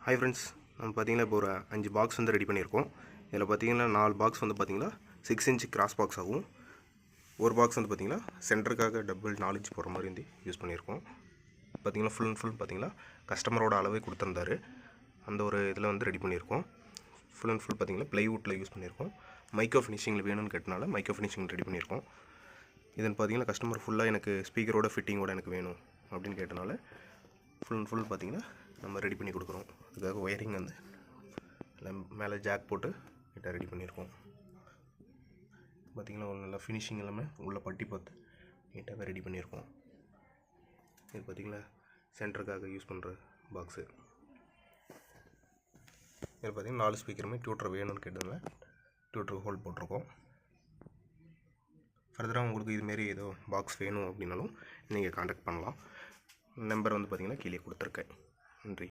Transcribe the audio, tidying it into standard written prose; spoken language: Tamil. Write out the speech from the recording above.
ஹாய் ஃப்ரெண்ட்ஸ், நம்ம பார்த்தீங்கன்னா இப்போ ஒரு 5 பாக்ஸ் வந்து ரெடி பண்ணியிருக்கோம். இதில் பார்த்தீங்கன்னா 4 பாக்ஸ் வந்து பார்த்தீங்கன்னா 6 இன்ச் கிராஸ் பாக்ஸ் ஆகும். ஒரு பாக்ஸ் வந்து பார்த்தீங்கன்னா சென்டருக்காக டபுள் 4 இன்ச் போகிற மாதிரி வந்து யூஸ் பண்ணியிருக்கோம். பார்த்தீங்கன்னா ஃபுல் அண்ட் ஃபுல் பார்த்தீங்கன்னா கஸ்டமரோட அளவே கொடுத்துருந்தாரு. அந்த ஒரு இதில் வந்து ரெடி பண்ணியிருக்கோம். ஃபுல் அண்ட் ஃபுல் பார்த்தீங்கன்னா ப்ளைவுட்டில் யூஸ் பண்ணியிருக்கோம். மைக்ரோ ஃபினிஷிங்கில் வேணும்னு கேட்டனால மைக்ரோ ஃபினிஷிங் ரெடி பண்ணியிருக்கோம். இதன் பார்த்தீங்கன்னா கஸ்டமர் ஃபுல்லாக எனக்கு ஸ்பீக்கரோட ஃபிட்டிங்கோட எனக்கு வேணும் அப்படின்னு கேட்டனால ஃபுல் அண்ட் ஃபுல் பார்த்தீங்கன்னா நம்ம ரெடி பண்ணி கொடுக்குறோம். அதுக்காக ஒயரிங் வந்து மேலே ஜாக் போட்டு நீட்டாக ரெடி பண்ணியிருக்கோம். பார்த்திங்கன்னா ஒரு நல்லா ஃபினிஷிங் எல்லாமே உள்ளே பட்டி பார்த்து நீட்டாகவே ரெடி பண்ணியிருக்கோம். இது பார்த்திங்களா சென்டருக்காக யூஸ் பண்ணுற பாக்ஸு. இது பார்த்திங்கன்னா 4 ஸ்பீக்கருமே டியூட்டர் வேணும்னு கேட்டதில் டியூட்டர் ஹோல் போட்டிருக்கோம். ஃபர்தராக உங்களுக்கு இதுமாரி ஏதோ பாக்ஸ் வேணும் அப்படின்னாலும் நீங்கள் கான்டாக்ட் பண்ணலாம். நம்பர் வந்து பார்த்திங்கன்னா கீழே கொடுத்துருக்கேன். நன்றி.